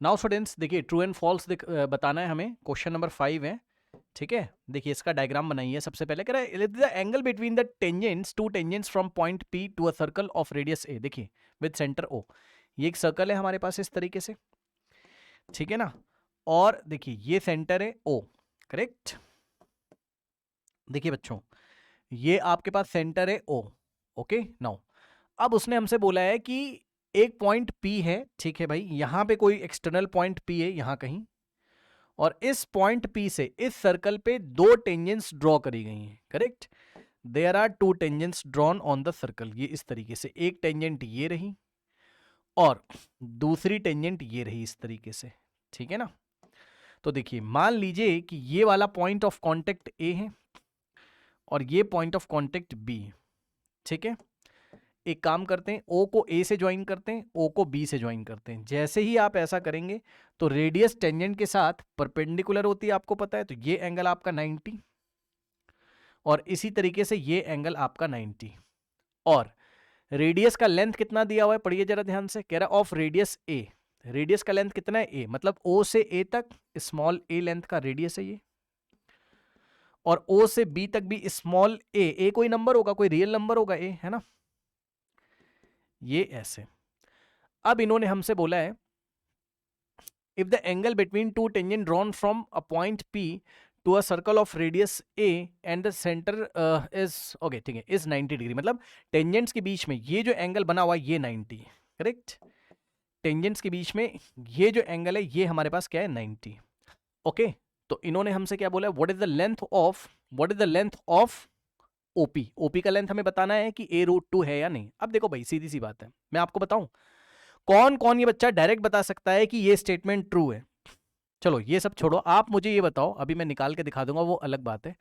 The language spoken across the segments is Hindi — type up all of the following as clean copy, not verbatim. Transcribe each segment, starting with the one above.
नाउ स्टूडेंट्स देखिए ट्रू एंड फॉल्स बताना है हमें, क्वेश्चन नंबर 5 है, ठीक है। देखिए इसका डायग्राम बनाइए। सबसे पहले कह रहा है the angle between the tangents two tangents from point P to a circle of radius A, देखिए विद सेंटर ओ। ये एक सर्कल है हमारे पास इस तरीके से, ठीक है ना। और देखिए ये सेंटर है ओ, करेक्ट। देखिए बच्चों ये आपके पास सेंटर है ओ, ओके। नाउ अब उसने हमसे बोला है कि एक पॉइंट पी है, ठीक है भाई, यहां पे कोई एक्सटर्नल पॉइंट पी है यहां कहीं, और इस पॉइंट पी से इस सर्कल पे दो टेंजेंट्स ड्रॉ करी गई हैं, correct. There are two tangents drawn on the circle. ये इस तरीके से एक टेंजेंट ये रही और दूसरी टेंजेंट ये रही इस तरीके से, ठीक है ना। तो देखिए मान लीजिए कि ये वाला पॉइंट ऑफ कांटेक्ट ए है और ये पॉइंट ऑफ कांटेक्ट बी है, ठीक है। एक काम करते हैं, ओ को ए से ज्वाइन करते हैं, ओ को बी से ज्वाइन करते हैं। जैसे ही आप ऐसा करेंगे तो रेडियस टेंजेंट के साथ परपेंडिकुलर होती है, आपको पता है। तो ये एंगल आपका 90 और इसी तरीके से ये एंगल आपका 90। और रेडियस का लेंथ कितना दिया हुआ है, पढ़िए जरा ध्यान से। कह रहा ऑफ रेडियस ए, रेडियस का लेंथ कितना है ए, मतलब ओ से ए तक स्मॉल ए लेंथ का रेडियस है ये, और ओ से बी तक भी स्मॉल ए कोई नंबर होगा, कोई रियल नंबर होगा ए, है ना। ये ऐसे। अब इन्होंने हमसे बोला है if the angle between two tangent drawn from a point P to a circle of radius A and the center is okay, ठीक है, is 90 डिग्री, मतलब टेंजेंट्स के बीच में ये जो एंगल बना हुआ है ये 90, करेक्ट। टेंजेंट्स के बीच में ये जो एंगल है ये हमारे पास क्या है 90, ओके। तो इन्होंने हमसे क्या बोला, what is the length of OP. OP का लेंथ हमें बताना है कि a√2 है या नहीं। अब देखो भाई सीधी सी बात है, मैं आपको बताऊं कौन कौन ये बच्चा डायरेक्ट बता सकता है कि ये स्टेटमेंट ट्रू है। चलो ये सब छोड़ो, आप मुझे ये बताओ, अभी मैं निकाल के दिखा दूंगा वो अलग बात है।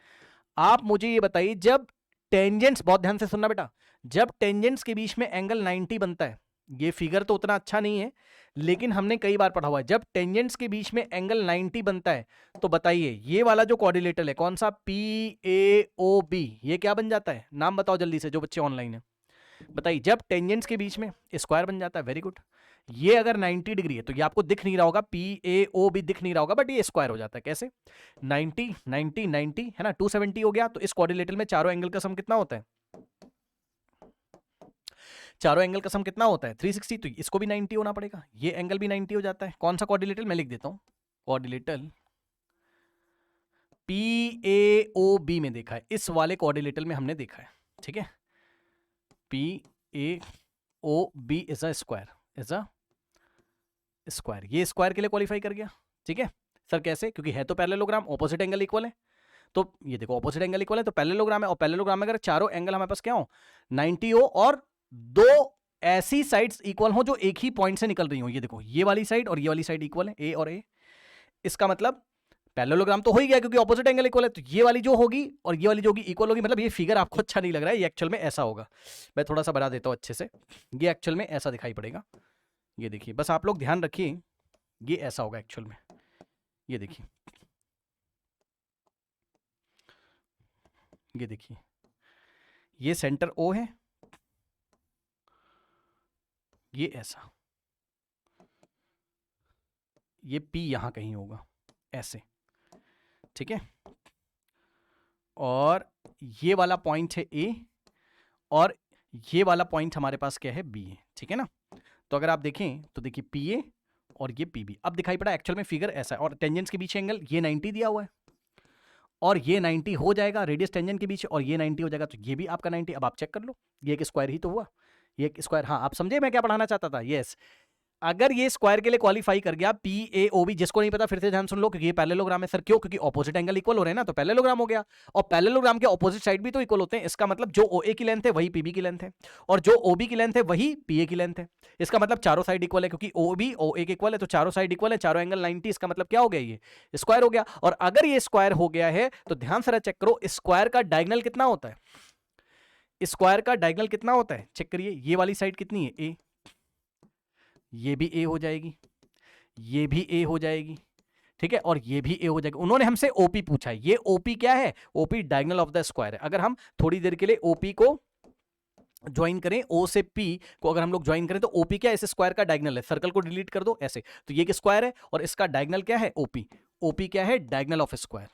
आप मुझे ये बताइए जब टेंजेंट्स, बहुत ध्यान से सुनना बेटा, जब टेंजेंट्स के बीच में एंगल 90 बनता है, ये फिगर तो उतना अच्छा नहीं है लेकिन हमने कई बार पढ़ा हुआ है, जब टेंजेंट्स के बीच में एंगल 90 बनता है तो बताइए ये वाला जो कोऑर्डिनेटर है कौन सा, PAOB, ये क्या बन जाता है, नाम बताओ जल्दी से जो बच्चे ऑनलाइन है, बताइए। जब टेंजेंट्स के बीच में स्क्वायर बन जाता है, वेरी गुड। ये अगर 90 डिग्री है तो ये आपको दिख नहीं रहा होगा, PAO भी दिख नहीं रहा होगा, बट ये स्क्वायर हो जाता है कैसे, 90 90 90 है ना, 270 हो गया। तो इस कोऑर्डिनेटर में चारों एंगल का सम कितना होता है, चारों एंगल का सम कितना होता है 360, तो इसको भी 90 होना पड़ेगा, ये एंगल भी 90 हो जाता है। कौन सा कोऑर्डिनेटर, मैं लिख देता हूं, कोऑर्डिनेटर PAOB में देखा है, इस वाले कोऑर्डिनेटर में हमने देखा है, ठीक है। PAOB is a square, is a square, ये स्क्वायर के लिए क्वालिफाई कर गया, ठीक है। सर कैसे, क्योंकि है तो पैरेललोग्राम, ऑपोजिट एंगल इक्वल है। तो ये देखो ऑपोजिट एंगल इक्वल है तो पैरेललोग्राम है, और पैरेललोग्राम में अगर चारों एंगल हमारे पास क्या हो 90 हो और दो ऐसी साइड्स इक्वल हो जो एक ही पॉइंट से निकल रही हो, ये देखो ये वाली साइड और ये वाली साइड इक्वल है, ए और ए, इसका मतलब पैरेललोग्राम तो हो ही गया क्योंकि ऑपोजिट एंगल इक्वल है। तो ये वाली जो होगी और ये वाली जो होगी इक्वल होगी, मतलब ये फिगर आपको अच्छा नहीं लग रहा है, ये एक्चुअल में ऐसा होगा। मैं थोड़ा सा बना देता हूं अच्छे से, ये एक्चुअल में ऐसा दिखाई पड़ेगा। ये देखिए बस आप लोग ध्यान रखिए, ये ऐसा होगा एक्चुअल में। ये देखिए, ये देखिए, ये सेंटर ओ है, ये ऐसा, ये पी यहां कहीं होगा ऐसे, ठीक है। और ये वाला पॉइंट है ए और ये वाला पॉइंट हमारे पास क्या है बी है, ठीक है ना। तो अगर आप देखें तो देखिए पी ए और ये पी बी, अब दिखाई पड़ा एक्चुअल में फिगर ऐसा है, और टेंजेंट्स के बीच एंगल ये 90 दिया हुआ है और ये 90 हो जाएगा रेडियस टेंजेंट के बीच, और ये 90 हो जाएगा तो ये भी आपका 90। अब आप चेक कर लो, ये एक स्क्वायर ही तो हुआ, ये एक स्क्वायर। हाँ आप समझे मैं क्या पढ़ाना चाहता था, यस। अगर ये स्क्वायर के लिए क्वालिफाई कर गया PAOB, जिसको नहीं पता फिर से ध्यान सुन लो, क्योंकि ये पैरेललोग्राम है। सर क्यों, क्योंकि ऑपोजिट एंगल इक्वल हो रहे हैं ना, तो पैरेललोग्राम हो गया, और पैरेललोग्राम के ऑपोजिट साइड भी तो इक्वल होते हैं। इसका मतलब जो OA की लेंथ है वही PB की लेंथ है, और जो OB की लेंथ है वही PA की लेंथ है। इसका मतलब चारों साइड इक्वल है, क्योंकि OB OA के इक्वल है तो चारों साइड इक्वल है, चारों एंगल 90, इसका मतलब क्या हो गया, ये स्क्वायर हो गया। और अगर ये स्क्वायर हो गया है तो ध्यान से चेक करो, स्क्वायर का डायगोनल कितना होता है, स्क्वायर का डायगोनल कितना होता है चेक करिए। ये वाली साइड कितनी है A, ये भी A हो जाएगी, ये भी A हो जाएगी, ठीक है, और ये भी A हो जाएगा। उन्होंने हमसे OP पूछा है, ये OP क्या है, OP diagonal of the square है। अगर हम थोड़ी देर के लिए OP को ज्वाइन करें ओ से पी को, अगर हम लोग ज्वाइन करें तो ओपी क्या है, इस स्क्वायर का डायगोनल है, सर्कल को डिलीट कर दो ऐसे, तो ये एक स्क्वायर है और इसका डायगोनल क्या है, ओपी। ओपी क्या है, diagonal of square,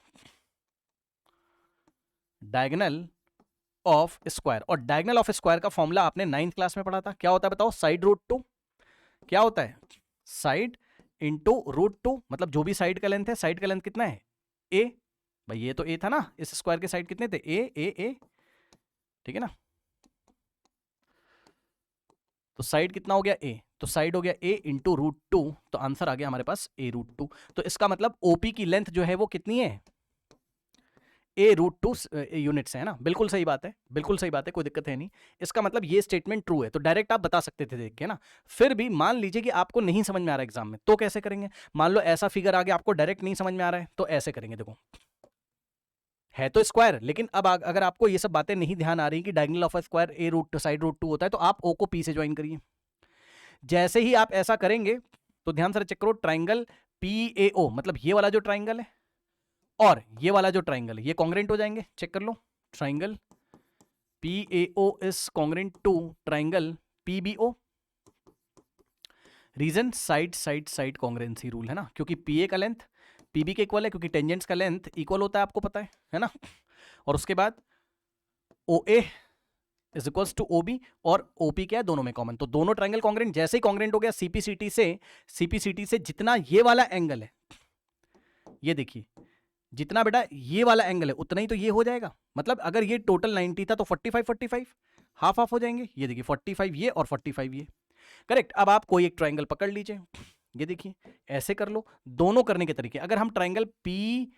diagonal of square. और डायगोनल ऑफ स्क्वायर का फॉर्मूला आपने 9th क्लास में पढ़ा था, क्या होता है बताओ, साइड रूट टू, क्या होता है, साइड इंटू रूट टू, मतलब जो भी साइड का लेंथ है, साइड का लेंथ कितना है, ए, भाई ये तो ए था ना, इस स्क्वायर के साइड कितने थे, ए ए ए, ठीक है ना, तो साइड कितना हो गया ए, तो साइड हो गया ए इंटू रूट टू, तो आंसर आ गया हमारे पास ए रूट टू। तो इसका मतलब ओपी की लेंथ जो है वो कितनी है, ए रूट टू यूनिट्स है ना, बिल्कुल सही बात है, बिल्कुल सही बात है, कोई दिक्कत है नहीं। इसका मतलब ये स्टेटमेंट ट्रू है, तो डायरेक्ट आप बता सकते थे देख के ना। फिर भी मान लीजिए कि आपको नहीं समझ में आ रहा है एग्जाम में, तो कैसे करेंगे, मान लो ऐसा फिगर आ गया आपको डायरेक्ट नहीं समझ में आ रहा है, तो ऐसे करेंगे, देखो है तो स्क्वायर, लेकिन अब अगर आपको ये सब बातें नहीं ध्यान आ रही कि diagonal of square a root side root two होता है, तो आप ओ को पी से ज्वाइन करिए। जैसे ही आप ऐसा करेंगे तो ध्यान से चेक करो, ट्राइंगल पी ए ओ, मतलब ये वाला जो ट्राइंगल है और ये वाला जो ट्राइंगल है, ये कॉन्ग्रेंट हो जाएंगे, चेक कर लो, triangle P A O is congruent to triangle P B O. Reason, side side side congruency rule है ना, क्योंकि पी ए का लेंथ पीबी के इक्वल है, क्योंकि टेंजेंट्स का लेंथ इक्वल होता है, आपको पता है ना। और उसके बाद O A is equals to O B, और ओपी क्या है, दोनों में कॉमन, तो दोनों ट्राइंगल कॉन्ग्रेंट, जैसे ही कॉन्ग्रेंट हो गया सीपीसीटी से जितना ये वाला एंगल है, ये देखिए जितना बेटा ये वाला एंगल है उतना ही तो ये हो जाएगा, मतलब अगर ये टोटल 90 था तो 45 45 हाफ हाफ हो जाएंगे, ये देखिए 45 ये और 45 ये, करेक्ट। अब आप कोई एक ट्राइंगल पकड़ लीजिए, ये देखिए ऐसे कर लो, दोनों करने के तरीके, अगर हम ट्राइंगल पी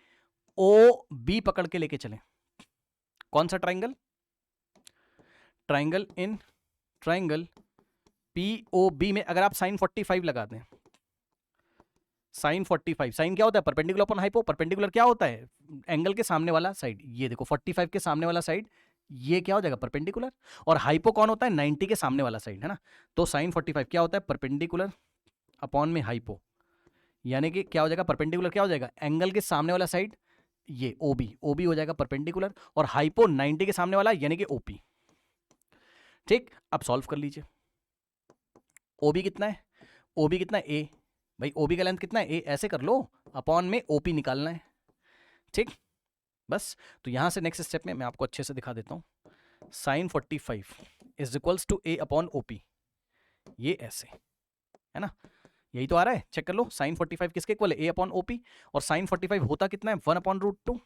ओ बी पकड़ के लेके चलें, कौन सा triangle, triangle in triangle P O B में अगर आप साइन 45 लगा दें, साइन 45, साइन क्या होता है, परपेंडिकुलर अपॉन हाइपो, परपेंडिकुलर क्या होता है, एंगल के सामने वाला साइड, ये देखो 45 के सामने वाला साइड, ये क्या हो जाएगा, परपेंडिकुलर, और हाइपो कौन होता है, 90 के सामने वाला साइड है ना, तो साइन 45 क्या होता है, परपेंडिकुलर अपॉन में हाइपो, यानी कि क्या हो जाएगा, परपेंडिकुलर क्या हो जाएगा, एंगल के सामने वाला साइड, ये ओबी, ओबी हो जाएगा परपेंडिकुलर, और हाइपो 90 के सामने वाला यानी कि ओपी, ठीक। अब सॉल्व कर लीजिए, ओबी कितना है, ओबी कितना है, ए, भाई ओबी का लेंथ कितना है, ए, ऐसे कर लो, अपॉन में ओपी निकालना है, ठीक। बस, तो यहां से नेक्स्ट स्टेप में मैं आपको अच्छे से दिखा देता हूं, sine 45 is equals to A upon OP, ये ऐसे है ना, यही तो आ रहा है, चेक कर लो, साइन 45 किसके इक्वल है, ए अपॉन ओपी, और साइन 45 होता कितना है, 1 upon root two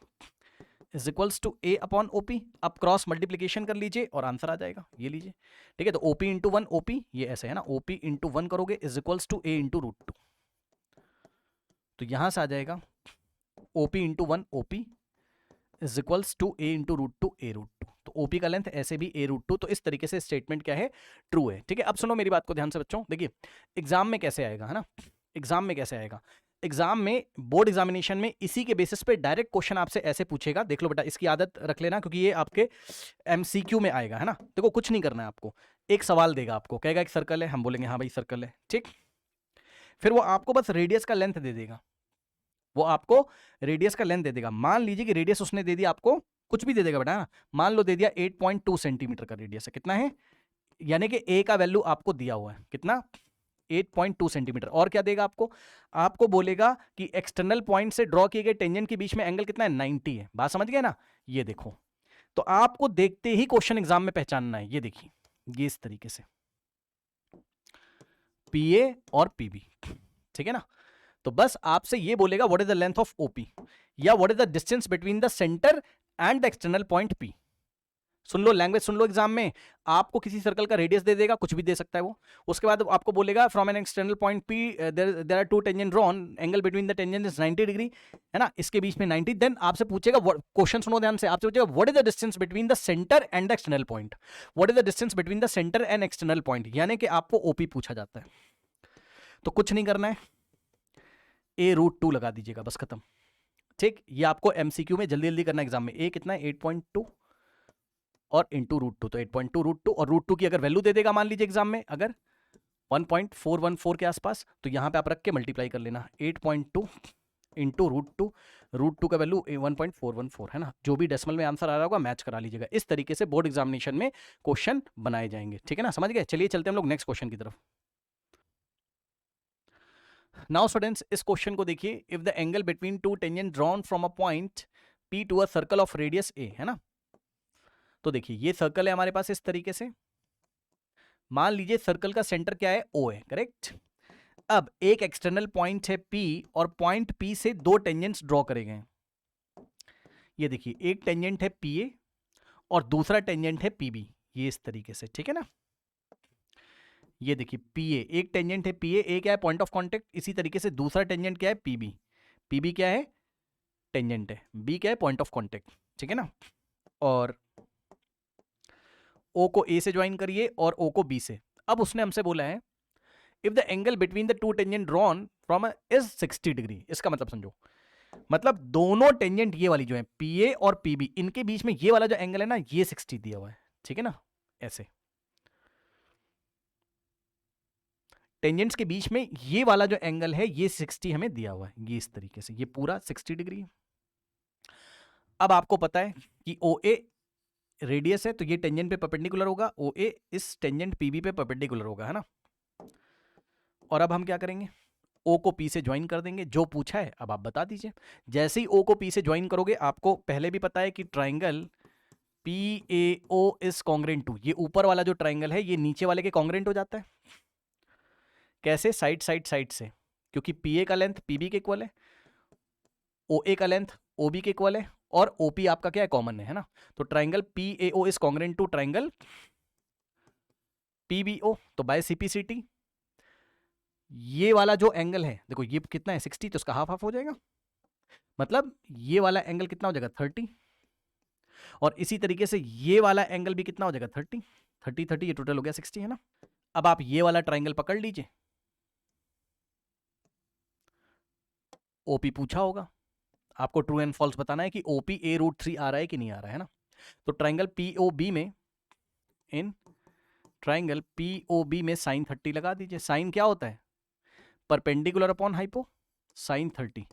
is equals to A upon OP. अब क्रॉस मल्टीप्लीकेशन कर लीजिए और आंसर आ जाएगा, ये लीजिए, ठीक है। तो ओपी इंटू 1 ओपी, ये ऐसे है ना, ओपी इंटू 1 करोगे is equals to A into root two, तो यहां से आ जाएगा OP into 1 OP is equals to A into root two A root two, तो ओपी का लेंथ ऐसे भी ए रूट टू, तो इस तरीके से स्टेटमेंट क्या है, ट्रू है, ठीक है। अब सुनो मेरी बात को ध्यान से बच्चों, देखिए एग्जाम में कैसे आएगा, है ना, एग्जाम में कैसे आएगा, एग्जाम में बोर्ड एग्जामिनेशन में इसी के बेसिस पे डायरेक्ट क्वेश्चन आपसे ऐसे पूछेगा, देख लो बेटा, इसकी आदत रख लेना, क्योंकि ये आपके एमसीक्यू में आएगा, है ना। देखो कुछ नहीं करना है आपको, एक सवाल देगा आपको, कहेगा एक सर्कल है, हम बोलेंगे हाँ भाई सर्कल है, ठीक। फिर वो आपको बस रेडियस का लेंथ दे देगा, वो आपको रेडियस का लेंथ दे देगा, मान लीजिए कि रेडियस उसने दे दिया आपको, कुछ भी दे देगा बेटा, मान लो दे दिया 8.2 सेंटीमीटर का रेडियस है, कितना है, यानी कि ए का वैल्यू आपको दिया हुआ है कितना, 8.2 सेंटीमीटर, और क्या देगा आपको, आपको बोलेगा कि एक्सटर्नल पॉइंट से ड्रॉ किए गए टेंजेंट के बीच में एंगल कितना है, 90 है, बात समझ गए ना, ये देखो, तो आपको देखते ही क्वेश्चन एग्जाम में पहचानना है, ये देखिए ये इस तरीके से पीए और पीबी, ठीक है ना। तो बस आपसे ये बोलेगा what is the length of OP, या what is the distance between the centre and the external point P. सुन लो, लैंग्वेज सुन लो, एग्जाम में आपको किसी सर्कल का रेडियस दे देगा, कुछ भी दे सकता है वो, उसके बाद आपको बोलेगा from an external point P there are two tangent drawn, angle between the tangent is 90 degree, है ना, इसके बीच में 90, देन आपसे पूछेगा, क्वेश्चन सुनो ध्यान से, आपसे पूछेगा what is the distance between the centre and the external point, what is the distance between the centre and external point, यानी कि आपको ओपी पूछा जाता है। तो कुछ नहीं करना है, ए रूट टू लगा दीजिएगा, बस खत्म, ठीक। ये आपको एमसीक्यू में जल्दी जल्दी करना एग्जाम में, ए कितना है 8.2 और इंटू रूट टू, तो 8.2 रूट टू, और रूट टू की अगर वैल्यू दे देगा मान लीजिए एग्जाम में अगर 1.414 के आसपास, तो यहां पे आप रख के मल्टीप्लाई कर लेना, 8.2 इंटू रूट टू का वैल्यू 1.414 है ना। जो भी डेसिमल में आंसर आ रहा होगा मैच करा लीजिएगा। इस तरीके से बोर्ड एग्जामिनेशन में क्वेश्चन बनाए जाएंगे, ठीक है ना, समझ गए। चलिए चलते हैं हम लोग नेक्स्ट क्वेश्चन की तरफ। नाउ स्टूडेंट्स, इस क्वेश्चन को देखिए। If the angle between two tangent drawn from a point P to a circle of radius A, है ना। तो देखिए ये सर्कल है हमारे पास इस तरीके से। मान लीजिए सर्कल का सेंटर क्या है, O है, करेक्ट। अब एक एक्सटर्नल पॉइंट है P और पॉइंट P से दो टेंजेंट्स ड्रॉ करे गए। ये देखिए एक टेंजेंट है PA और दूसरा टेंजेंट है PB, ये इस तरीके से, ठीक है ना। ये देखिए PA, एक टेंजेंट है PA, ए क्या है पॉइंट ऑफ कांटेक्ट, इसी तरीके से दूसरा टेंजेंट क्या है PB, PB क्या है टेंजेंट है, B क्या है पॉइंट ऑफ कांटेक्ट, ठीक है ना। और O को A से ज्वाइन करिए और O को B से। अब उसने हमसे बोला है if the angle between the two tangent drawn from is 60 degree. इसका मतलब समझो, मतलब दोनों टेंजेंट ये वाली जो है PA और PB, इनके बीच में ये वाला जो एंगल है ना, ये 60 दिया हुआ है, ठीक है ना। ऐसे टेंजेंट्स के बीच में ये वाला जो एंगल है ये 60 हमें दिया हुआ है, ये इस तरीके से, ये पूरा 60 डिग्री है। अब आपको पता है कि OA रेडियस है तो ये टेंजेंट पे परपेंडिकुलर होगा, OA इस टेंजेंट PB पे परपेंडिकुलर होगा, है ना। और अब हम क्या करेंगे, O को P से ज्वाइन कर देंगे। जो पूछा है अब आप बता दीजिए। जैसे ही O को P से ज्वाइन करोगे, आपको पहले भी पता है कि triangle PAO is congruent to, ये ऊपर वाला जो ट्राइंगल है ये नीचे वाले के कॉन्ग्रेंट हो जाता है। कैसे, साइड साइड से, क्योंकि PA का लेंथ PB के इक्वल है, OA का लेंथ OB के इक्वल है और OP आपका क्या है, कॉमन है ना। तो triangle PAO is congruent to triangle PBO। तो बाय CPCT ये वाला जो एंगल है, देखो ये कितना है 60, तो उसका हाफ हाफ हो जाएगा, मतलब ये वाला एंगल कितना हो जाएगा 30, और इसी तरीके से ये वाला एंगल भी कितना हो जाएगा 30 30 30, ये टोटल हो गया 60, है ना। अब आप ये वाला ट्राइंगल पकड़ लीजिए, OP पूछा होगा, आपको ट्रू एंड फॉल्स बताना है कि OP A√3 आ रहा है कि नहीं आ रहा है ना। तो ट्राइंगल POB में, इन ट्राइंगल POB में साइन 30 लगा दीजिए। साइन क्या होता है, perpendicular upon hypo, sine 30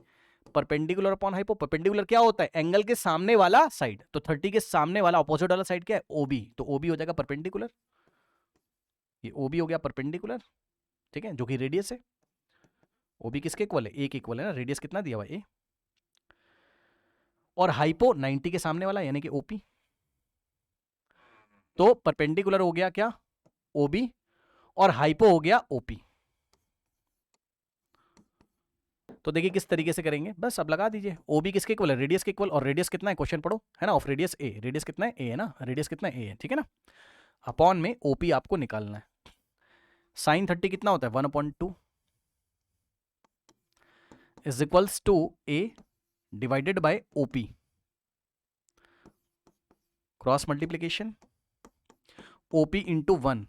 perpendicular upon hypo. Perpendicular क्या होता है, एंगल के सामने वाला साइड, तो 30 के सामने वाला ऑपोजिट वाला साइड क्या है, OB, तो OB हो जाएगा परपेंडिकुलर, ये OB हो गया परपेंडिकुलर, ठीक है, जो कि रेडियस है। OB किसके इक्वल है, A के इक्वल है ना, रेडियस कितना दिया हुआ है A। और हाइपो 90 के सामने वाला यानी कि OP, तो परपेंडिकुलर हो गया क्या OB और हाइपो हो गया OP। तो देखिए किस तरीके से करेंगे, बस अब लगा दीजिए। OB किसके इक्वल है, रेडियस के इक्वल, और रेडियस कितना है क्वेश्चन पढ़ो, है ना, ऑफ रेडियस A, रेडियस कितना है A है ना, रेडियस कितना है A है, ठीक है ना। अपॉन में OP आपको निकालना है। साइन 30 कितना होता है 1/2 is equals to A divided by OP, cross multiplication OP into 1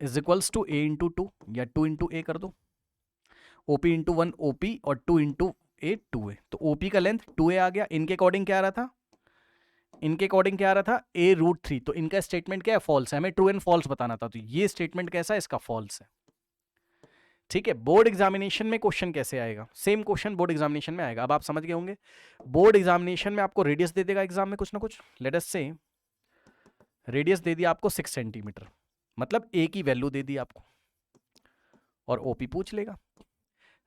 is equals to A into 2, या 2 इंटू A कर दो। OP इंटू 1 OP और 2 इंटू A 2A, तो OP का लेंथ 2A आ गया। इनके अकॉर्डिंग क्या आ रहा था, इनके अकॉर्डिंग क्या आ रहा था A√3, तो इनका स्टेटमेंट क्या है, फॉल्स है। हमें ट्रू एंड फॉल्स बताना था, तो ये स्टेटमेंट कैसा है, इसका फॉल्स है, ठीक है। बोर्ड एग्जामिनेशन में क्वेश्चन कैसे आएगा, सेम क्वेश्चन बोर्ड एग्जामिनेशन में आएगा। अब आप समझ गए होंगे, बोर्ड एग्जामिनेशन में आपको रेडियस दे देगा एग्जाम में कुछ ना कुछ। लेट अस से रेडियस दे दिया आपको 6 सेंटीमीटर, मतलब A की वैल्यू दे दी आपको, और OP पूछ लेगा।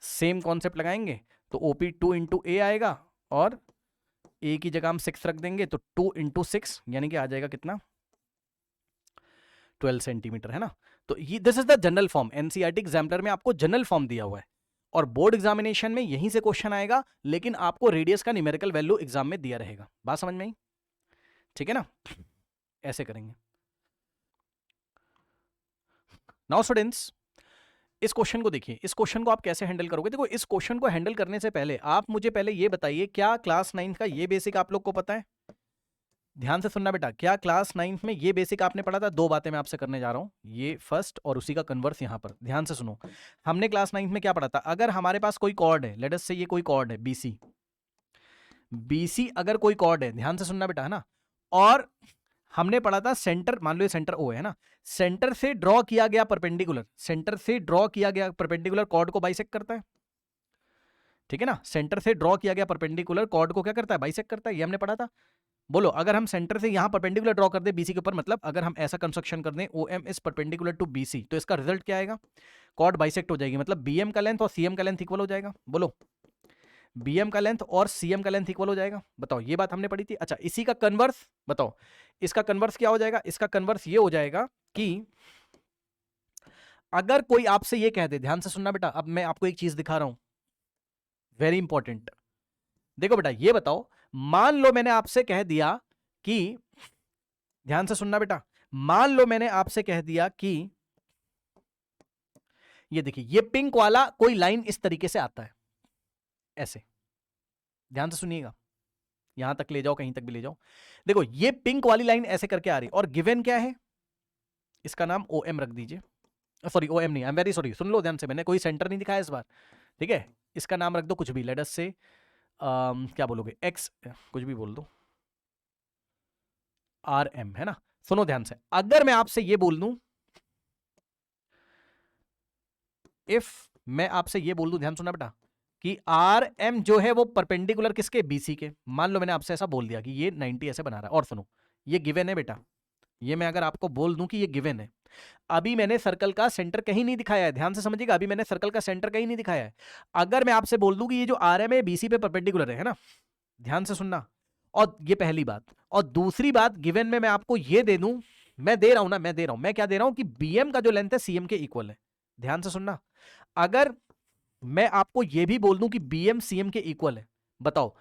सेम कॉन्सेप्ट लगाएंगे तो OP 2 इंटू A आएगा, और A की जगह हम 6 रख देंगे, तो 2 इंटू 6 यानी कि आ जाएगा कितना 12 सेंटीमीटर, है ना। तो ये this is the general form, NCERT exemplar में आपको जनरल फॉर्म दिया हुआ है, और बोर्ड एग्जामिनेशन में यहीं से क्वेश्चन आएगा, लेकिन आपको रेडियस का न्यूमेरिकल वैल्यू एग्जाम में दिया रहेगा। बात समझ में आई, ठीक है ना। ऐसे करेंगे। नाउ स्टूडेंट्स, इस क्वेश्चन को देखिए, इस क्वेश्चन को आप कैसे हैंडल करोगे। देखो इस क्वेश्चन को हैंडल करने से पहले आप मुझे पहले ये बताइए, क्या क्लास 9 का ये बेसिक आप लोग को पता है। ध्यान से सुनना बेटा, क्या क्लास 9 में ये बेसिक आपने पढ़ा था। दो बातें मैं आपसे करने जा रहा हूं, ये फर्स्ट और उसी का कन्वर्स यहां पर। ध्यान से सुनो, हमने क्लास 9 में क्या पढ़ा था, अगर हमारे पास कोई कॉर्ड है, लेट अस से ये कोई कॉर्ड है BC अगर कोई कॉर्ड है, ध्यान से सुनना बेटा, है ना, और हमने पढ़ा था सेंटर, मान लो ये सेंटर O है ना, सेंटर से ड्रॉ किया गया परपेंडिकुलर, सेंटर से ड्रॉ किया गया परपेंडिकुलर कॉर्ड को बाइसेक्ट करता है। ठीक है ना, सेंटर से ड्रॉ किया गया परपेंडिकुलर कॉर्ड को क्या करता है, बाइसेक्ट करता है, ये हमने पढ़ा था। बोलो, अगर हम सेंटर से यहां परपेंडिकुलर ड्रॉ कर दे बीसी के ऊपर, मतलब अगर हम ऐसा कंस्ट्रक्शन कर दें OM is perpendicular to BC, तो इसका रिजल्ट क्या आएगा, कॉर्ड बाइसेक्ट हो जाएगी, मतलब BM का लेंथ और CM का लेंथ इक्वल हो जाएगा। बोलो, BM का लेंथ और CM का लेंथ इक्वल हो जाएगा। बताओ, ये बात हमने पढ़ी थी। अच्छा, इसी का कन्वर्स बताओ, इसका कन्वर्स क्या हो जाएगा, इसका कन्वर्स ये हो जाएगा कि अगर कोई आपसे ये कह दे, ध्यान से सुनना बेटा, अब मैं आपको एक चीज दिखा रहा हूं, वेरी इंपॉर्टेंट। देखो बेटा, ये बताओ, मान लो मैंने आपसे कह दिया कि, ध्यान से सुनना बेटा, मान लो मैंने आपसे कह दिया कि ये देखिए, ये पिंक वाला कोई लाइन इस तरीके से आता है, ऐसे, ध्यान से सुनिएगा, यहां तक ले जाओ, कहीं तक भी ले जाओ। देखो, ये पिंक वाली लाइन ऐसे करके आ रही, और गिवन क्या है, इसका नाम OM रख दीजिए, सॉरी OM नहीं, आई एम वेरी सॉरी, सुन लो ध्यान से, मैंने कोई सेंटर नहीं दिखाया इस बार, ठीक है। इसका नाम रख दो कुछ भी, लेट अस से क्या बोलोगे, X, कुछ भी बोल दो, RM, है ना। सुनो ध्यान से, अगर मैं आपसे ये बोल दूं, इफ मैं आपसे ये बोल दूं, ध्यान सुनना बेटा, कि RM जो है वो परपेंडिकुलर किसके, BC के, मान लो मैंने आपसे ऐसा बोल दिया कि ये 90 ऐसे बना रहा है, और सुनो, ये गिवन है बेटा, ये मैं अगर आपको बोल दूं कि ये गिवन है, अभी मैंने सर्कल का सेंटर कहीं नहीं दिखाया है, ध्यान से समझिएगा, अभी मैंने सर्कल का सेंटर कहीं नहीं दिखाया है। अगर मैं आपसे बोल दूं कि ये जो RM है BC पे परपेंडिकुलर है ना, ध्यान से सुनना, और ये पहली बात, और दूसरी बात, गिवन में मैं आपको ये दे दूं, मैं दे रहा हूं ना, मैं दे रहा हूं, मैं क्या दे रहा हूं कि BM का जो लेंथ है CM के इक्वल है, ध्यान से सुनना। अगर मैं आपको यह भी बोल दूं कि BM CM के इक्वल है, बताओ,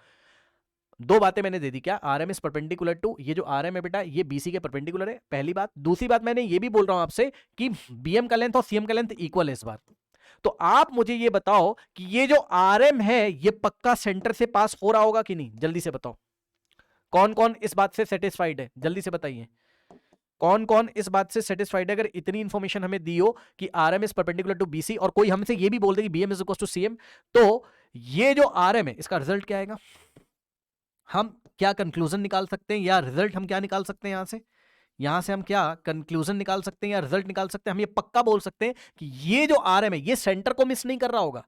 दो बातें मैंने दे दी, क्या, RM इज परपेंडिकुलर टू, ये जो RM है बेटा ये BC के परपेंडिकुलर है, पहली बात। दूसरी बात, मैंने ये भी बोल रहा हूं आपसे कि BM का लेंथ और CM का लेंथ इक्वल है इस बार। तो आप मुझे ये बताओ कि ये जो RM है ये पक्का सेंटर से पास हो रहा होगा कि नहीं, जल्दी से बताओ, कौन कौन इस बात से सेटिस्फाइड है, जल्दी से बताइए, कौन कौन इस बात से सेटिस्फाइड है। अगर इतनी इंफॉर्मेशन हमें दी हो कि RM is perpendicular to BC, और कोई हमसे ये भी बोल दे कि BM is equal to CM, तो ये जो RM है इसका रिजल्ट क्या आएगा, हम क्या कंक्लूजन निकाल सकते हैं, या रिजल्ट हम क्या निकाल सकते हैं, यहां से हम क्या कंक्लूजन निकाल सकते हैं या रिजल्ट निकाल सकते हैं। हम ये पक्का बोल सकते हैं कि ये जो RM है ये सेंटर को मिस नहीं कर रहा होगा,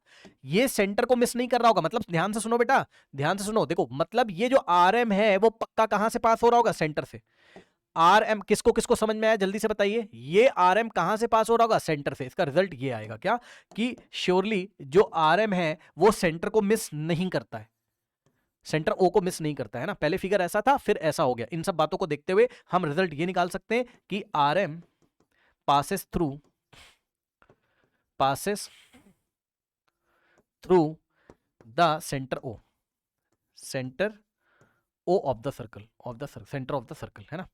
ये सेंटर को मिस नहीं कर रहा होगा, मतलब ध्यान से सुनो बेटा, ध्यान से सुनो, देखो, मतलब ये जो RM है वो पक्का कहां से पास हो रहा होगा, सेंटर से। RM किसको किसको समझ में आया, जल्दी से बताइए, ये RM कहां से पास हो रहा होगा, सेंटर से। इसका रिजल्ट ये आएगा क्या, कि श्योरली जो RM है वो सेंटर को मिस नहीं करता है, सेंटर O को मिस नहीं करता है ना। पहले फिगर ऐसा था, फिर ऐसा हो गया। इन सब बातों को देखते हुए हम रिजल्ट ये निकाल सकते हैं कि RM passes through the center O, centre O of the circle, centre of the circle, है ना।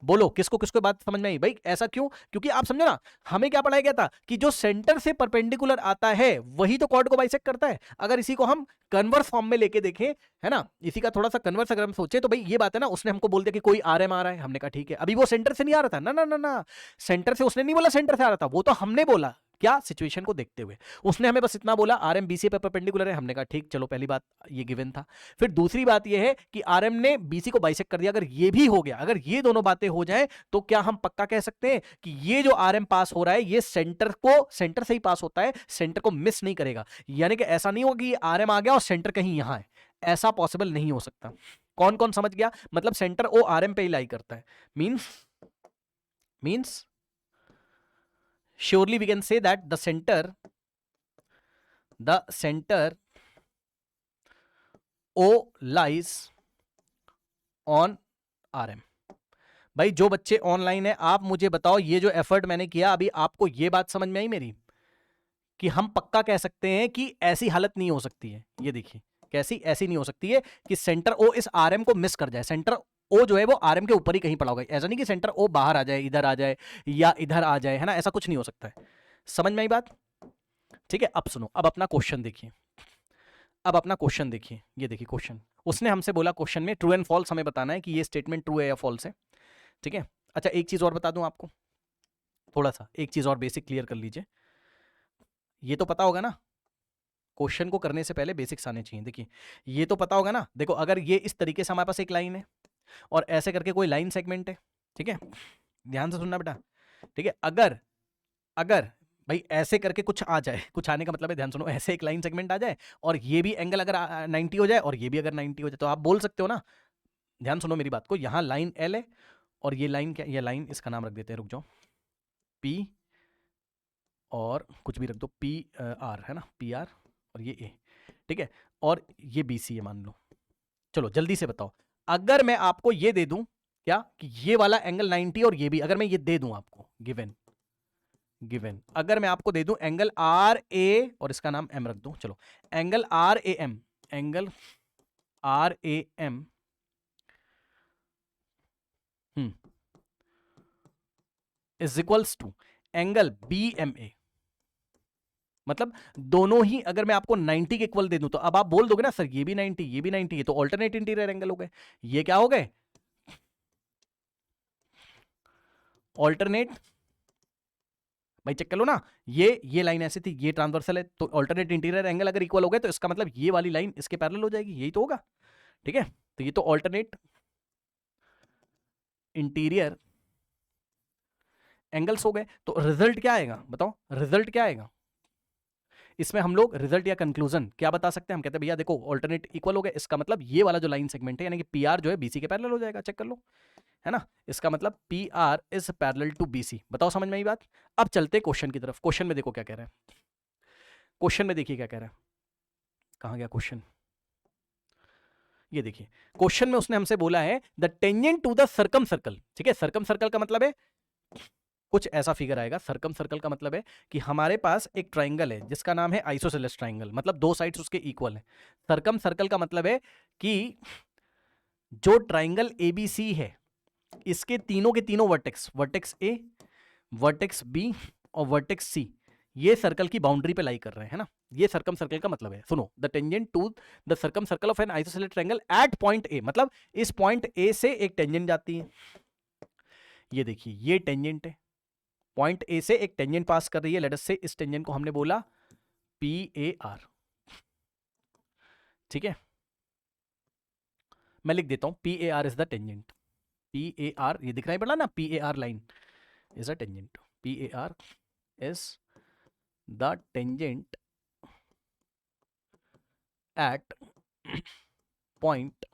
बोलो, किसको किसको बात समझ में आई भाई, ऐसा क्यों, क्योंकि आप समझो ना, हमें क्या पढ़ाया गया था कि जो सेंटर से परपेंडिकुलर आता है वही तो कॉर्ड को बाइसेक्ट करता है। अगर इसी को हम कन्वर्स फॉर्म में लेके देखें, है ना, इसी का थोड़ा सा कन्वर्स अगर हम सोचे, तो भाई ये बात है ना, उसने हमको बोल दिया कि कोई RM आ रहा है, हमने कहा ठीक है, अभी वो सेंटर से नहीं आ रहा था ना, ना ना ना, सेंटर से उसने नहीं बोला सेंटर से आ रहा था, वो तो हमने बोला, क्या, सिचुएशन को देखते हुए उसने हमें बस इतना बोला RM BC पे परपेंडिकुलर है, हमने कहा ठीक, चलो पहली बात ये गिवन था। फिर दूसरी बात ये है कि RM ने BC को बाइसेक्ट कर दिया। अगर ये भी हो गया, अगर ये दोनों बातें हो जाए, तो क्या हम पक्का कह सकते हैं कि ये जो RM पास हो रहा है ये सेंटर से ही पास होता है, सेंटर को मिस नहीं करेगा। यानी कि ऐसा नहीं होगा कि ये RM आ गया और सेंटर कहीं यहां है, ऐसा पॉसिबल नहीं हो सकता। कौन कौन समझ गया, मतलब सेंटर O RM पे ही लाई करता है, means surely we can say that the center O lies on RM। भाई जो बच्चे ऑनलाइन है, आप मुझे बताओ, ये जो एफर्ट मैंने किया अभी, आपको ये बात समझ में आई मेरी, कि हम पक्का कह सकते हैं कि ऐसी हालत नहीं हो सकती है। ये देखिए, कैसी, ऐसी नहीं हो सकती है कि सेंटर O इस RM को मिस कर जाए। सेंटर O जो है वो RM के ऊपर ही कहीं पड़ा होगा, ऐसा नहीं कि सेंटर O बाहर आ जाए, इधर आ जाए या इधर आ जाए, है ना, ऐसा कुछ नहीं हो सकता है। समझ में आई बात, ठीक है। अब सुनो, अब अपना क्वेश्चन देखिए, ये देखिए क्वेश्चन, उसने हमसे बोला क्वेश्चन में ट्रू एंड फॉल्स हमें बताना है कि ये स्टेटमेंट ट्रू है या फॉल्स है, ठीक है। अच्छा, एक चीज और बता दूं आपको, थोड़ा सा एक चीज और बेसिक क्लियर कर लीजिए। ये तो पता होगा ना, क्वेश्चन को करने से पहले बेसिक्स आने चाहिए। देखिए, ये तो पता होगा ना, देखो, अगर ये इस तरीके से हमारे पास एक लाइन है और ऐसे करके कोई लाइन सेगमेंट है, ठीक है, ध्यान से सुनना बेटा, ठीक है। अगर भाई ऐसे करके कुछ आ जाए, कुछ आने का मतलब है, ध्यान सुनो, ऐसे एक लाइन सेगमेंट आ जाए और ये भी एंगल अगर 90 हो जाए और ये भी अगर 90 हो जाए, तो आप बोल सकते हो ना, ध्यान सुनो मेरी बात को, यहाँ लाइन एल है और ये लाइन क्या, ये लाइन, इसका नाम रख देते हैं, रुक जाओ, पी और कुछ भी रख दो, पी आर है ना, पी आर और ये ए, ठीक है, और ये बी सी है मान लो। चलो जल्दी से बताओ, अगर मैं आपको ये दे दूं क्या कि ये वाला एंगल 90 और ये भी, अगर मैं ये दे दूं आपको गिवन, अगर मैं आपको दे दूं एंगल आर ए और इसका नाम एम रख दूं, चलो angle R A M, angle R A M is equals to angle B M A, मतलब दोनों ही अगर मैं आपको 90 के इक्वल दे दूं, तो अब आप बोल दोगे ना सर ये भी 90 ये भी 90, ये तो ऑल्टरनेट इंटीरियर एंगल हो गए, ये क्या हो गए, ऑल्टरनेट, भाई चेक कर लो ना, ये लाइन ऐसी थी, ये ट्रांसवर्सल है, तो ऑल्टरनेट इंटीरियर एंगल अगर इक्वल हो गए तो इसका मतलब ये वाली लाइन इसके पैरेलल हो जाएगी, यही तो होगा, ठीक है, तो ये तो ऑल्टरनेट इंटीरियर एंगल्स हो गए, तो रिजल्ट क्या आएगा बताओ, रिजल्ट क्या आएगा इसमें, हम लोग रिजल्ट या कंक्लूजन क्या बता सकते हैं, हम कहते हैं भैया देखो ऑल्टरनेट इक्वल हो गए, इसका मतलब ये वाला जो लाइन सेगमेंट है यानी कि पी आर जो है बीसी के पैरेलल हो जाएगा, चेक कर लो, है ना, इसका मतलब P R is parallel to BC, बताओ समझ में आई बात। अब चलते क्वेश्चन की तरफ, क्वेश्चन में देखो क्या कह रहे हैं, क्वेश्चन में देखिए क्या कह रहा है, कहां गया क्वेश्चन, ये देखिए क्वेश्चन में उसने हमसे बोला है the tangent to the circumcircle, ठीक है, सर्कम सर्कल का मतलब है कुछ ऐसा फिगर आएगा, सर्कम सर्कल का मतलब है कि हमारे पास एक ट्राइंगल है जिसका नाम है आइसोसेलेस ट्राइंगल, मतलब दो साइड्स उसके इक्वल है, सर्कम सर्कल का मतलब है कि जो ट्राइंगल एबीसी है इसके तीनों के तीनों vertex, vertex A, vertex B और वर्टेक्स सी, ये सर्कल की बाउंड्री पे लाई कर रहे हैं, है ना, ये सर्कम सर्कल का मतलब है, सुनो, the tangent to the circumcircle of an isosceles triangle at point A, मतलब इस पॉइंट ए से एक टेंजेंट जाती है, ये देखिए ये टेंजेंट है, पॉइंट ए से एक टेंजेंट पास कर रही है, लेट अस से इस टेंजेंट को हमने बोला पी ए आर, ठीक है, मैं लिख देता हूं P A are is the tangent, P A are, ये दिख रहा है पड़ा ना, P A are line is a tangent, P A are is the tangent at point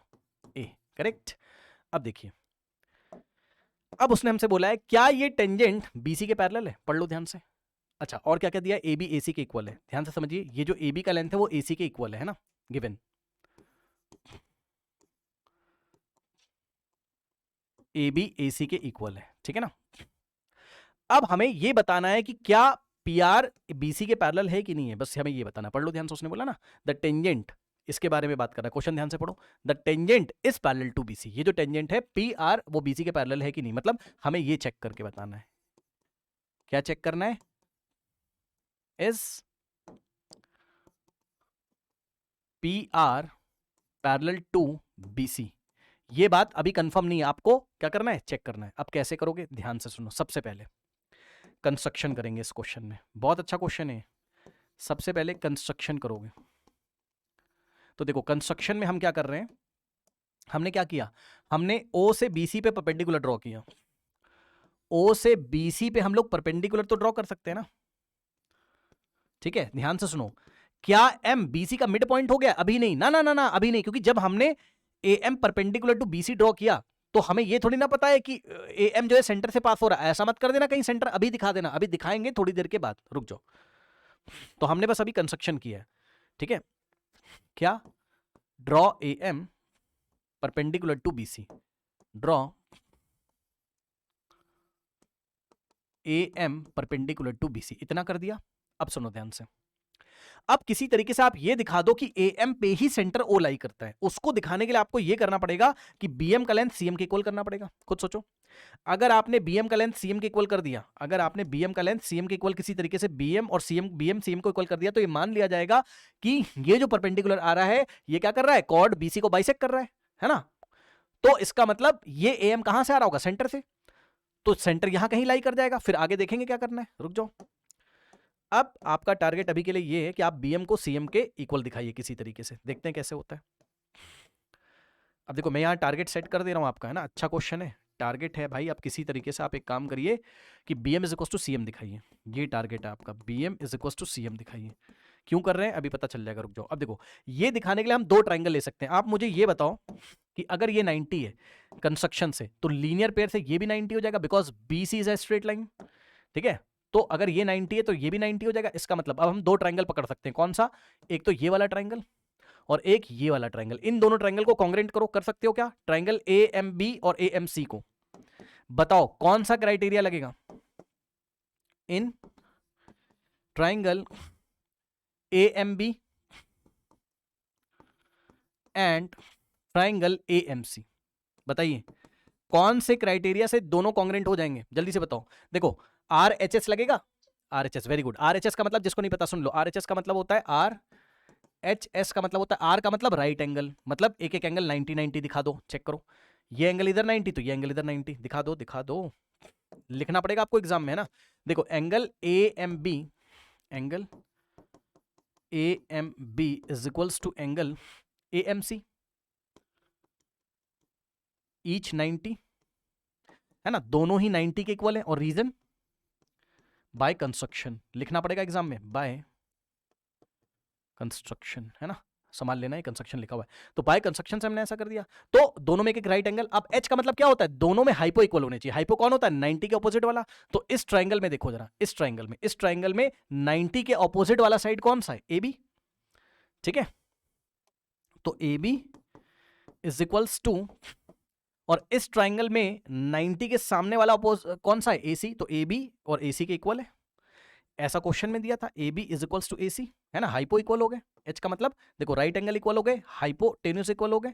A, correct. अब देखिए, अब उसने हमसे बोला है क्या ये टेंजेंट बीसी के पैरेलल है, पढ़ लो ध्यान से, अच्छा और क्या क्या दिया, ए बी ए सी के इक्वल है, ध्यान से समझिए, ये जो ए बी का लेंथ है वो ए सी के इक्वल है ना, गिवन ए बी ए सी के इक्वल है, ठीक है ना। अब हमें ये बताना है कि क्या पी आर बीसी के पैरेलल है कि नहीं है, बस हमें ये बताना, पढ़ लो ध्यान से, उसने बोला ना द टेंजेंट, इसके बारे में बात कर रहा है क्वेश्चन, ध्यान से पढ़ो, the tangent is parallel to BC, ये जो टेंजेंट है पी आर वो बीसी के पैरेलल है कि नहीं, मतलब हमें ये चेक करके बताना है, क्या चेक करना है, is P R parallel to BC, ये बात अभी कंफर्म नहीं है, आपको क्या करना है, चेक करना है। अब कैसे करोगे, ध्यान से सुनो, सबसे पहले कंस्ट्रक्शन करेंगे इस क्वेश्चन में, बहुत अच्छा क्वेश्चन है, सबसे पहले कंस्ट्रक्शन करोगे, तो देखो कंस्ट्रक्शन में हम क्या कर रहे हैं, हमने क्या किया, हमने ओ से बीसी पे परपेंडिकुलर ड्रॉ किया, ओ से बीसी पे हम लोग परपेंडिकुलर तो ड्रॉ कर सकते हैं ना, ठीक है, ध्यान से सुनो, क्या एम बीसी का मिड पॉइंट हो गया, अभी नहीं, ना ना ना ना अभी नहीं, क्योंकि जब हमने A M perpendicular to BC draw किया तो हमें ये थोड़ी ना पता है कि ए एम जो है सेंटर से पास हो रहा है, ऐसा मत कर देना कहीं सेंटर अभी दिखा देना, अभी दिखाएंगे थोड़ी देर के बाद, रुक जाओ, तो हमने बस अभी कंस्ट्रक्शन किया है, ठीक है, क्या, draw A M perpendicular to BC, draw A M perpendicular to BC, इतना कर दिया। अब सुनो ध्यान से, अब किसी तरीके से आप ये दिखा दो कि एएम पे ही सेंटर ओ लाई करता है, उसको दिखाने के लिए आपको ये करना पड़ेगा कि बीएम का लेंथ सीएम के इक्वल करना पड़ेगा, खुद सोचो, अगर आपने बीएम का लेंथ सीएम के इक्वल कर दिया, अगर आपने बीएम का लेंथ सीएम के इक्वल किसी तरीके से बीएम और सीएम बीएम सीएम को इक्वल कर दिया, तो ये मान लिया जाएगा कि ये जो परपेंडिकुलर आ रहा है ये क्या कर रहा है, कॉर्ड बीसी को बाइसेक्ट कर रहा है ना, तो इसका मतलब ये एएम कहां से आ रहा होगा, सेंटर से, तो सेंटर यहां कहीं लाई कर जाएगा, फिर आगे देखेंगे क्या करना है, रुक जाओ। अब आपका टारगेट अभी के लिए ये है कि आप बीएम को सीएम के इक्वल दिखाइए किसी तरीके से, देखते हैं कैसे होता है। अब देखो मैं यहां टारगेट सेट कर दे रहा हूं आपका, है ना, अच्छा क्वेश्चन है, टारगेट है भाई, आप किसी तरीके से आप एक काम करिए कि BM is equal to CM दिखाइए। ये टारगेट है आपका, BM is equal to CM दिखाइए। क्यों कर रहे हैं अभी पता चल जाएगा, रुक जाओ। अब देखो, ये दिखाने के लिए हम दो ट्राइंगल ले सकते हैं। आप मुझे ये बताओ कि अगर ये 90 है कंस्ट्रक्शन से, तो लीनियर पेयर से ये भी 90 हो जाएगा, because BC is a straight line. ठीक है, तो अगर ये 90 है तो ये भी 90 हो जाएगा। इसका मतलब अब हम दो ट्राइंगल पकड़ सकते हैं। कौन सा? एक तो ये वाला ट्राइंगल और एक ये वाला ट्राइंगल। इन दोनों ट्राइंगल को कॉन्ग्रेंट करो, कर सकते हो क्या? ट्राइंगल AMB और AMC को बताओ कौन सा क्राइटेरिया लगेगा in triangle AMB and triangle AMC। बताइए कौन से क्राइटेरिया से दोनों कॉन्ग्रेंट हो जाएंगे, जल्दी से बताओ। देखो, RHS लगेगा, RHS, वेरी गुड। RHS का मतलब, जिसको नहीं पता सुन लो, RHS का मतलब होता है RHS का मतलब होता है, R का मतलब राइट एंगल, मतलब एक एक एंगल 90 90 दिखा दो, चेक करो। ये एंगल इधर 90 तो ये एंगल इधर 90, दिखा दो दिखा दो, लिखना पड़ेगा आपको एग्जाम में, है ना। देखो, angle AMB is equals to angle AMC, each 90, है ना, दोनों ही 90 के इक्वल है। और रीजन बाय कंस्ट्रक्शन, लिखना पड़ेगा एग्जाम में, बाय कंस्ट्रक्शन, है ना, संभाल लेना है, कंस्ट्रक्शन लिखा हुआ है। तो बाय कंस्ट्रक्शन से हमने ऐसा कर दिया, तो दोनों में एक एक राइट एंगल। अब H का मतलब क्या होता है? दोनों में हाइपो इक्वल होने चाहिए। हाइपो कौन होता है? 90 के ऑपोजिट वाला। तो इस ट्राइंगल में देखो जरा, इस ट्राइंगल में 90 के ऑपोजिट वाला साइड कौन सा है? AB। ठीक है, तो AB इज इक्वल्स टू, और इस ट्राइंगल में 90 के सामने वाला कौन सा है? AC। तो AB और AC के इक्वल है, ऐसा क्वेश्चन में दिया था। AB is equals to AC, है ना, हाइपो इक्वल हो गए। H का मतलब देखो, राइट एंगल इक्वल हो गए, हाइपोटेन्यूस इक्वल हो गए,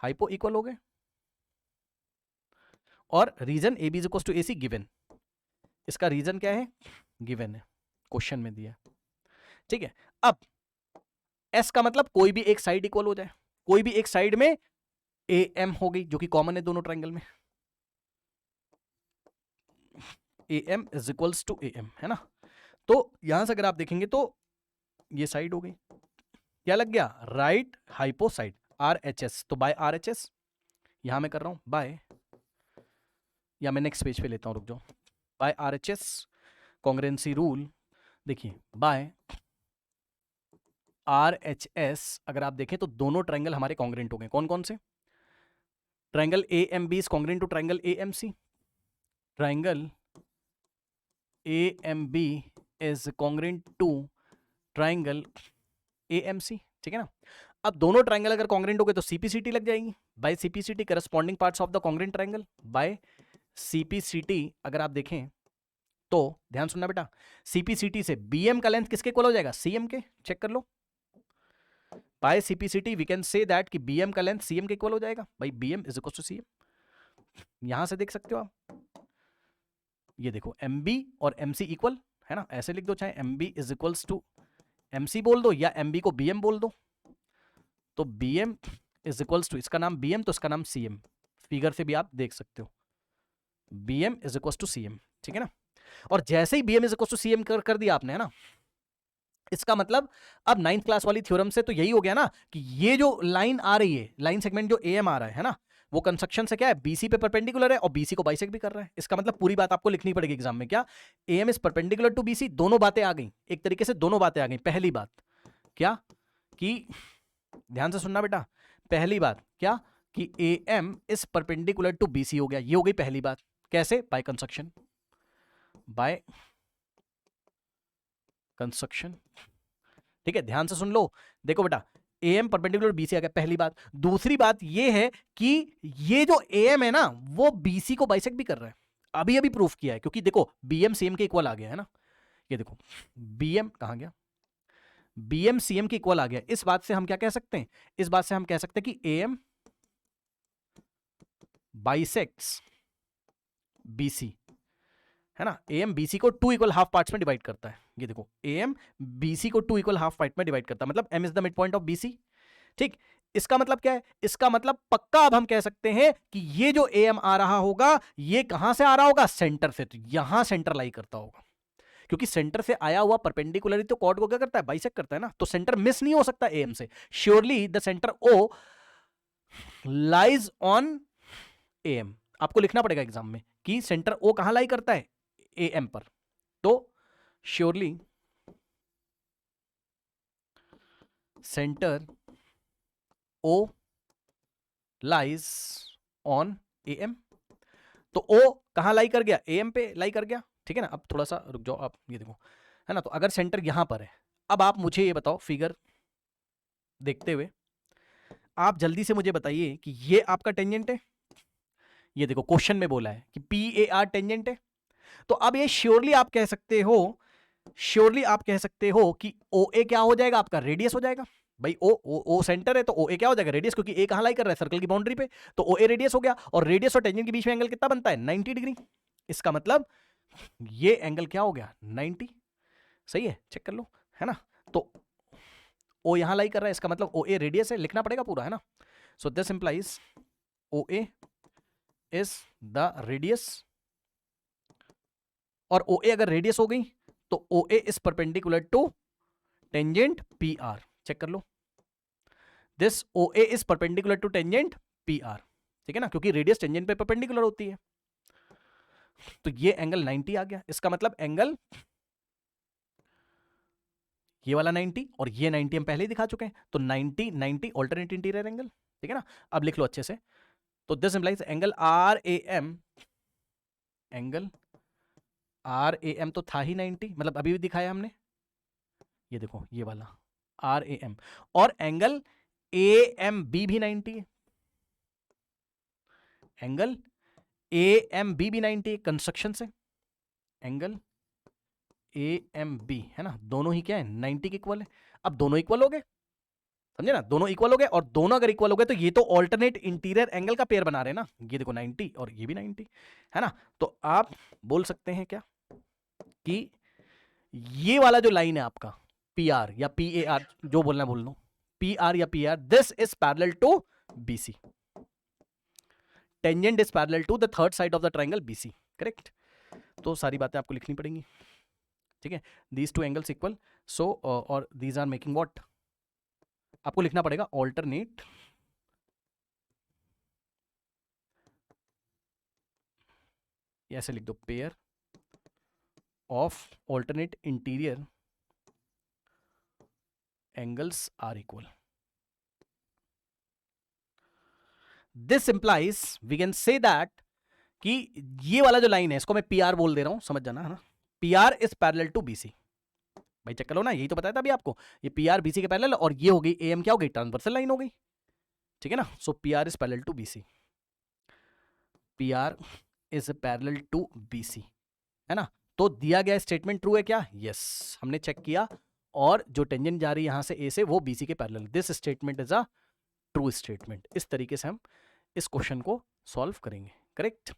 हाइपो इक्वल हो गए, और reason AB is equals to AC given. इसका रीजन क्या है? गिवन है, क्वेश्चन में दिया। ठीक है, अब S का मतलब कोई भी एक साइड इक्वल हो जाए, कोई भी एक साइड में AM हो गई, जो कि कॉमन है दोनों ट्राइंगल में। AM is equals to AM, है ना। तो यहां से अगर आप देखेंगे तो ये साइड हो गई, क्या लग गया? Right hypo side, RHS। तो बाय RHS यहां मैं कर रहा हूं बाय, या मैं नेक्स्ट पेज पे लेता हूं, रुक जाओ। बाय RHS कॉन्ग्रेंसी रूल, देखिए बाय RHS अगर आप देखें तो दोनों ट्राइंगल हमारे कॉन्ग्रेंट हो गए। कौन कौन से? Triangle AMB is congruent to triangle AMC, triangle AMB is congruent to triangle AMC। ठीक है ना। अब दोनों ट्राइंगल अगर कॉन्ग्रेंट हो गए तो CPCT लग जाएगी। By CPCT corresponding parts of the congruent triangle, by CPCT अगर आप देखें तो ध्यान सुनना बेटा, CPCT से BM का लेंथ किसके इक्वल हो जाएगा? CM के, चेक कर लो। By CPCT we can say that कि BM का लेंथ CM के इक्वल हो जाएगा। भाई BM is equal to CM, यहां से देख सकते हो आप। ये देखो, MB और MC इक्वल, है ना, ऐसे लिख दो, चाहे MB is equals to MC बोल दो या MB को BM बोल दो। तो BM इज इक्वल्स टू, इसका नाम BM तो इसका नाम CM, फिगर से भी आप देख सकते हो, BM is equals to CM। ठीक है ना। और जैसे ही BM is equals to CM कर दिया आपने, है ना, इसका मतलब अब 9th क्लास वाली थ्योरम से तो यही हो गया ना कि ये जो लाइन आ रही है, लाइन सेगमेंट जो AM आ रहा है ना, वो कंस्ट्रक्शन से क्या है? BC पे परपेंडिकुलर है और BC को बाइसेक्ट भी कर रहा है। इसका मतलब पूरी बात आपको लिखनी पड़ेगी एग्जाम में, क्या? AM is perpendicular to BC। दोनों बातें आ गई, एक तरीके से दोनों बातें आ गई। पहली बात क्या कि, ध्यान से सुनना बेटा, पहली बात क्या कि AM is perpendicular to BC हो गया, ये हो गई पहली बात। कैसे? By construction, by construction. ठीक है, ध्यान से सुन लो। देखो बेटा, AM परपेंडिकुलर BC आ गया, पहली बात। दूसरी बात ये है कि ये जो AM है ना, वो BC को बाइसेक्ट भी कर रहा है। अभी अभी प्रूफ किया है, क्योंकि देखो BM CM के इक्वल आ गया है ना। ये देखो, BM कहां गया? BM CM के इक्वल आ गया। इस बात से हम क्या कह सकते हैं? इस बात से हम कह सकते हैं कि AM बाइसेक्ट्स BC, है ना। AM BC को 2 इक्वल हाफ पार्ट्स में डिवाइड करता है। ये देखो, AM BC को 2 इक्वल हाफ पार्ट में डिवाइड करता है, मतलब M is the mid point of BC। ठीक, इसका मतलब क्या है? इसका मतलब पक्का अब हम कह सकते हैं कि ये जो AM आ रहा होगा, ये कहां से आ रहा होगा? सेंटर से। तो यहां सेंटर लाई करता होगा, क्योंकि सेंटर से आया हुआ परपेंडिकुलरली तो कॉर्ड को क्या करता है? बाइसेक्ट करता है ना। तो सेंटर मिस नहीं हो सकता AM से। Surely the centre O lies on AM। आपको लिखना पड़ेगा एग्जाम में कि सेंटर ओ कहां लाई करता है, ए एम पर। तो surely centre O lies on A M. तो ओ कहां लाई कर गया, ए एम पे लाई कर गया, ठीक है ना। अब थोड़ा सा रुक जाओ आप, ये देखो है ना। तो अगर सेंटर यहां पर है, अब आप मुझे ये बताओ फिगर देखते हुए, आप जल्दी से मुझे बताइए कि ये आपका टेंजेंट है। ये देखो क्वेश्चन में बोला है कि पी ए आर टेंजेंट है। तो अब ये श्योरली आप कह सकते हो, श्योरली आप कह सकते हो कि ओ ए क्या हो जाएगा, आपका रेडियस हो जाएगा। भाई ओ सेंटर है तो ओ ए क्या हो जाएगा, रेडियस, क्योंकि ए कहां लाई कर रहा है, सर्कल की बाउंड्री पे। तो ओ ए रेडियस हो गया, और रेडियस और टेंजेंट के बीच में एंगल कितना बनता है, 90 डिग्री। इसका मतलब ये एंगल क्या हो गया, 90। सही है, चेक कर लो, है ना। तो ओ यहां लाई कर रहा है, इसका मतलब ओ ए रेडियस है, लिखना पड़ेगा पूरा, है ना। So this implies O A is the radius, और ओ ए अगर रेडियस हो गई तो O A is perpendicular to tangent P R. Check कर लो, this O A is perpendicular to tangent P R, ठीक है ना, क्योंकि रेडियस टेंजेंट पे परपेंडिकुलर होती है। तो ये एंगल 90 आ गया। इसका मतलब एंगल ये वाला 90 और ये 90 हम पहले ही दिखा चुके हैं। तो 90 90 ऑल्टरनेट इंटीरियर एंगल, ठीक है ना। अब लिख लो अच्छे से। तो this implies angle R A M, angle R A M तो था ही 90, मतलब अभी भी दिखाया हमने, ये देखो ये वाला आर ए एम, और एंगल ए एम बी भी 90 है, एंगल ए एम बी भी 90 है कंस्ट्रक्शन से, एंगल ए एम बी, है ना, दोनों ही क्या है 90 के इक्वल है। अब दोनों इक्वल हो गए, समझे ना, दोनों इक्वल हो गए, और दोनों अगर इक्वल हो गए तो ये तो ऑल्टरनेट इंटीरियर एंगल का पेयर बना रहे हैं ना। ये देखो 90 और ये भी 90, है ना। तो आप बोल सकते हैं क्या कि ये वाला जो लाइन है आपका पी आर या पी ए आर, जो बोलना है बोल लो, पी आर या P R, this is parallel to BC, tangent is parallel to the third side of the triangle BC, correct. तो सारी बातें आपको लिखनी पड़ेंगी, ठीक है। These two angles equal, so और दीज आर मेकिंग व्हाट, आपको लिखना पड़ेगा ऑल्टरनेट ऐसे लिख दो, pair of alternate interior angles are equal. This implies we can say that कि ये वाला जो लाइन है इसको मैं पी आर बोल दे रहा हूं, समझ जाना, है ना। P R is parallel to BC, भाई चेक कर लो ना, यही तो बताया था अभी आपको, ये पी आर बीसी के पैरेलल, और ये हो गई ए एम क्या हो गई, ट्रांसवर्सल लाइन हो गई, ठीक है ना। So P R is parallel to BC, P R is parallel to BC, है ना। तो दिया गया स्टेटमेंट ट्रू है क्या, यस, हमने चेक किया, और जो टेंजेंट जा रही है यहां से ए से वो बीसी के parallel, this statement is a true statement. इस तरीके से हम इस क्वेश्चन को सॉल्व करेंगे, करेक्ट।